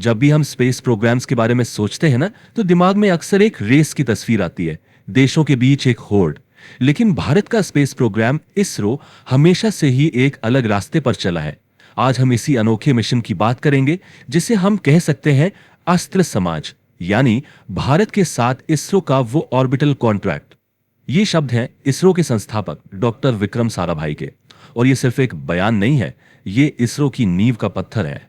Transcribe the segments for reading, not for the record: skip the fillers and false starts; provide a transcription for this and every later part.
जब भी हम स्पेस प्रोग्राम्स के बारे में सोचते हैं ना, तो दिमाग में अक्सर एक रेस की तस्वीर आती है, देशों के बीच एक होड़। लेकिन भारत का स्पेस प्रोग्राम इसरो हमेशा से ही एक अलग रास्ते पर चला है। आज हम इसी अनोखे मिशन की बात करेंगे, जिसे हम कह सकते हैं अस्त्र समाज, यानी भारत के साथ इसरो का वो ऑर्बिटल कॉन्ट्रैक्ट। ये शब्द हैं इसरो के संस्थापक डॉक्टर विक्रम साराभाई के, और ये सिर्फ एक बयान नहीं है, ये इसरो की नींव का पत्थर है।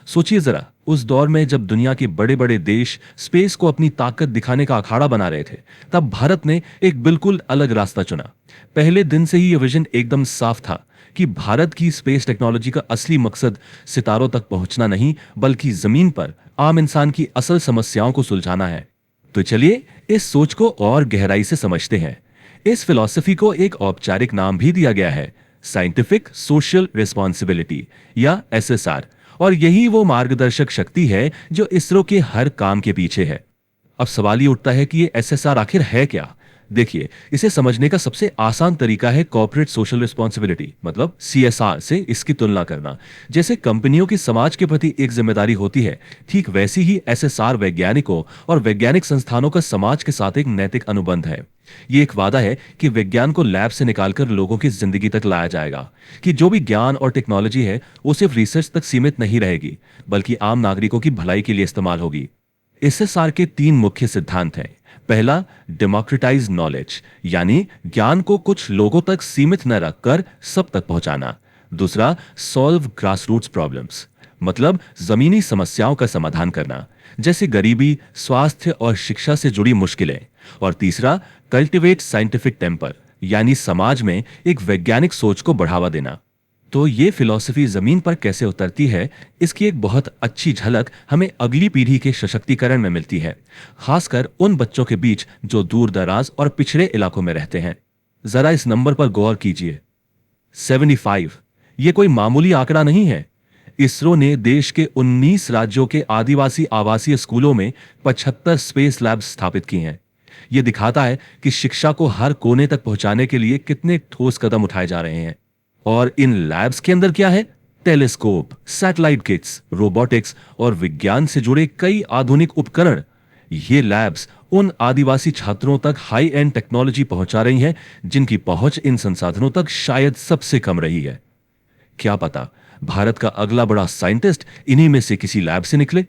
सोचिए जरा, उस दौर में जब दुनिया के बड़े बड़े देश स्पेस को अपनी ताकत दिखाने का अखाड़ा बना रहे थे, तब भारत ने एक बिल्कुल अलग रास्ता चुना। पहले दिन से ही यह विजन एकदम साफ था कि भारत की स्पेस टेक्नोलॉजी का असली मकसद सितारों तक पहुंचना नहीं, बल्कि जमीन पर आम इंसान की असल समस्याओं को सुलझाना है। तो चलिए इस सोच को और गहराई से समझते हैं। इस फिलॉसफी को एक औपचारिक नाम भी दिया गया है, साइंटिफिक सोशल रिस्पॉन्सिबिलिटी या एसएसआर, और यही वो मार्गदर्शक शक्ति है जो इसरो के हर काम के पीछे है। अब सवाल ये उठता है कि ये एसएसआर आखिर है क्या। देखिए, इसे समझने का सबसे आसान तरीका है कॉर्पोरेट सोशल रिस्पॉन्सिबिलिटी, मतलब सीएसआर से इसकी तुलना करना। जैसे कंपनियों की समाज के प्रति एक जिम्मेदारी होती है, ठीक वैसी ही एसएसआर वैज्ञानिकों और वैज्ञानिक संस्थानों का समाज के साथ एक नैतिक अनुबंध है। ये एक वादा है कि विज्ञान को लैब से निकालकर लोगों की जिंदगी तक लाया जाएगा, कि जो भी ज्ञान और टेक्नोलॉजी है वो सिर्फ रिसर्च तक सीमित नहीं रहेगी, बल्कि आम नागरिकों की भलाई के लिए इस्तेमाल होगी। एसएसआर के 3 मुख्य सिद्धांत हैं। पहला, डेमोक्रेटाइज नॉलेज, यानी ज्ञान को कुछ लोगों तक सीमित न रखकर सब तक पहुंचाना। दूसरा, सॉल्व ग्रासरूट्स प्रॉब्लम्स, मतलब जमीनी समस्याओं का समाधान करना, जैसे गरीबी, स्वास्थ्य और शिक्षा से जुड़ी मुश्किलें। और तीसरा, कल्टिवेट साइंटिफिक टेम्पर, यानी समाज में एक वैज्ञानिक सोच को बढ़ावा देना। तो ये फिलॉसफी जमीन पर कैसे उतरती है, इसकी एक बहुत अच्छी झलक हमें अगली पीढ़ी के सशक्तिकरण में मिलती है, खासकर उन बच्चों के बीच जो दूर दराज और पिछड़े इलाकों में रहते हैं। जरा इस नंबर पर गौर कीजिए, 75। ये कोई मामूली आंकड़ा नहीं है। इसरो ने देश के 19 राज्यों के आदिवासी आवासीय स्कूलों में 75 स्पेस लैब स्थापित की हैं। यह दिखाता है कि शिक्षा को हर कोने तक पहुंचाने के लिए कितने ठोस कदम उठाए जा रहे हैं। और इन लैब्स के अंदर क्या है? टेलीस्कोप, सैटेलाइट किट्स, रोबोटिक्स और विज्ञान से जुड़े कई आधुनिक उपकरण। ये लैब्स उन आदिवासी छात्रों तक हाई एंड टेक्नोलॉजी पहुंचा रही हैं, जिनकी पहुंच इन संसाधनों तक शायद सबसे कम रही है। क्या पता भारत का अगला बड़ा साइंटिस्ट इन्हीं में से किसी लैब से निकले।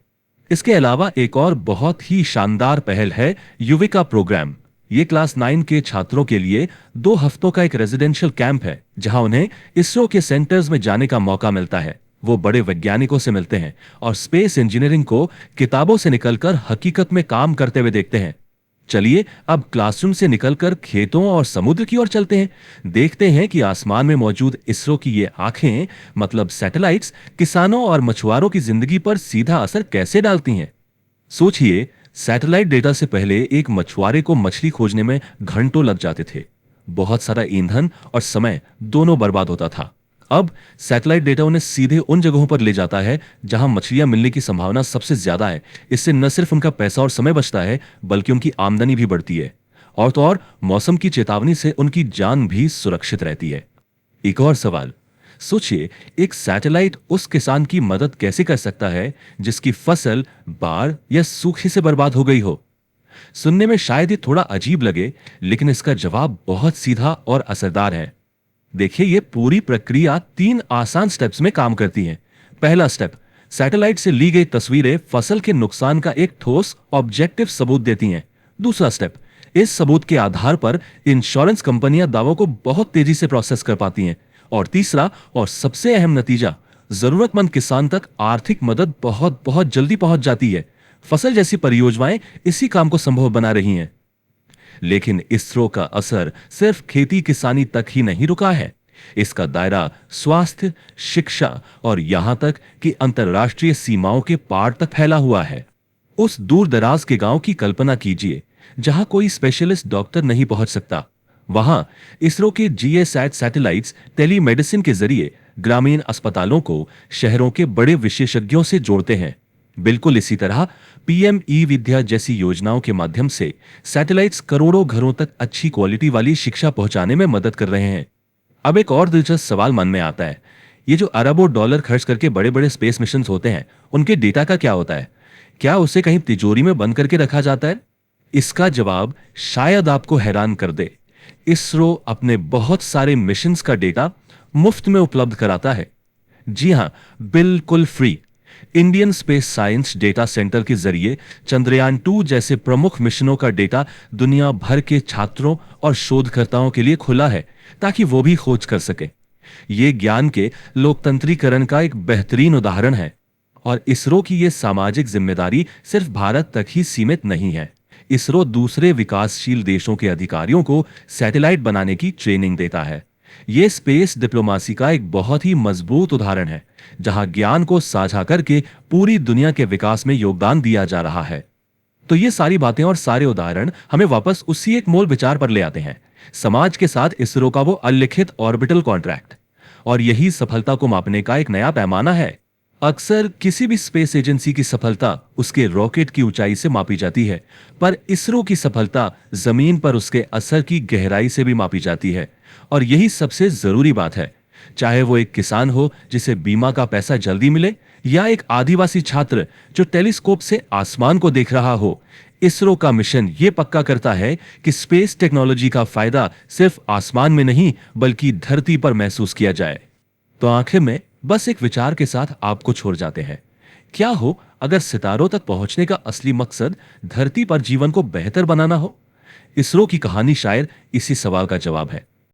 इसके अलावा एक और बहुत ही शानदार पहल है युविका प्रोग्राम। ये क्लास 9 के छात्रों के लिए 2 हफ्तों का एक रेजिडेंशियल कैंप है, जहां उन्हें इसरो के सेंटर्स में जाने का मौका मिलता है। वो बड़े वैज्ञानिकों से मिलते हैं और स्पेस इंजीनियरिंग को किताबों से निकलकर हकीकत में काम करते हुए देखते हैं। चलिए अब क्लासरूम से निकलकर खेतों और समुद्र की ओर चलते हैं। देखते हैं कि आसमान में मौजूद इसरो की ये आंखें, मतलब सैटेलाइट्स, किसानों और मछुआरों की जिंदगी पर सीधा असर कैसे डालती हैं। सोचिए, सैटेलाइट डेटा से पहले एक मछुआरे को मछली खोजने में घंटों लग जाते थे। बहुत सारा ईंधन और समय दोनों बर्बाद होता था। अब सैटेलाइट डेटा उन्हें सीधे उन जगहों पर ले जाता है जहां मछलियां मिलने की संभावना सबसे ज्यादा है। इससे न सिर्फ उनका पैसा और समय बचता है, बल्कि उनकी आमदनी भी बढ़ती है। और तो और मौसम की चेतावनी से उनकी जान भी सुरक्षित रहती है। एक और सवाल सोचिए, एक सैटेलाइट उस किसान की मदद कैसे कर सकता है जिसकी फसल बाढ़ या सूखे से बर्बाद हो गई हो। सुनने में शायद ये थोड़ा अजीब लगे, लेकिन इसका जवाब बहुत सीधा और असरदार है। देखिए, ये पूरी प्रक्रिया 3 आसान स्टेप्स में काम करती है। पहला स्टेप, सैटेलाइट से ली गई तस्वीरें फसल के नुकसान का एक ठोस ऑब्जेक्टिव सबूत देती हैं। दूसरा स्टेप, इस सबूत के आधार पर इंश्योरेंस कंपनियां दावों को बहुत तेजी से प्रोसेस कर पाती हैं। और तीसरा और सबसे अहम नतीजा, जरूरतमंद किसान तक आर्थिक मदद बहुत बहुत जल्दी पहुंच जाती है। फसल जैसी परियोजनाएं इसी काम को संभव बना रही हैं। लेकिन इसरो का असर सिर्फ खेती किसानी तक ही नहीं रुका है। इसका दायरा स्वास्थ्य, शिक्षा और यहां तक कि अंतर्राष्ट्रीय सीमाओं के पार तक फैला हुआ है। उस दूर दराज के गांव की कल्पना कीजिए जहां कोई स्पेशलिस्ट डॉक्टर नहीं पहुंच सकता। वहां इसरो के जीएसैट सैटेलाइट्स टेलीमेडिसिन के जरिए ग्रामीण अस्पतालों को शहरों के बड़े विशेषज्ञों से जोड़ते हैं। बिल्कुल इसी तरह पीएम ई विद्या जैसी योजनाओं के माध्यम से सैटेलाइट्स करोड़ों घरों तक अच्छी क्वालिटी वाली शिक्षा पहुंचाने में मदद कर रहे हैं। अब एक और दिलचस्प सवाल मन में आता है, ये जो अरबों डॉलर खर्च करके बड़े बड़े स्पेस मिशन होते हैं, उनके डेटा का क्या होता है? क्या उसे कहीं तिजोरी में बंद करके रखा जाता है? इसका जवाब शायद आपको हैरान कर दे। इसरो अपने बहुत सारे मिशंस का डेटा मुफ्त में उपलब्ध कराता है। जी हां, बिल्कुल free. Indian space science data centre के जरिए चंद्रयान 2 जैसे प्रमुख मिशनों का डेटा दुनिया भर के छात्रों और शोधकर्ताओं के लिए खुला है, ताकि वो भी खोज कर सके। ये ज्ञान के लोकतंत्रीकरण का एक बेहतरीन उदाहरण है। और इसरो की ये सामाजिक जिम्मेदारी सिर्फ भारत तक ही सीमित नहीं है। इसरो दूसरे विकासशील देशों के अधिकारियों को सैटेलाइट बनाने की ट्रेनिंग देता है। ये स्पेस डिप्लोमेसी का एक बहुत ही मजबूत उदाहरण है, जहां ज्ञान को साझा करके पूरी दुनिया के विकास में योगदान दिया जा रहा है। तो ये सारी बातें और सारे उदाहरण हमें वापस उसी एक मूल विचार पर ले आते हैं, समाज के साथ इसरो का वो अलिखित ऑर्बिटल कॉन्ट्रैक्ट। और यही सफलता को मापने का एक नया पैमाना है। अक्सर किसी भी स्पेस एजेंसी की सफलता उसके रॉकेट की ऊंचाई से मापी जाती है, पर इसरो की सफलता जमीन पर उसके असर की गहराई से भी मापी जाती है। और यही सबसे जरूरी बात है। चाहे वो एक किसान हो जिसे बीमा का पैसा जल्दी मिले, या एक आदिवासी छात्र जो टेलीस्कोप से आसमान को देख रहा हो, इसरो का मिशन ये पक्का करता है कि स्पेस टेक्नोलॉजी का फायदा सिर्फ आसमान में नहीं, बल्कि धरती पर महसूस किया जाए। तो आखिर में बस एक विचार के साथ आपको छोड़ जाते हैं। क्या हो अगर सितारों तक पहुंचने का असली मकसद धरती पर जीवन को बेहतर बनाना हो? इसरो की कहानी शायद इसी सवाल का जवाब है।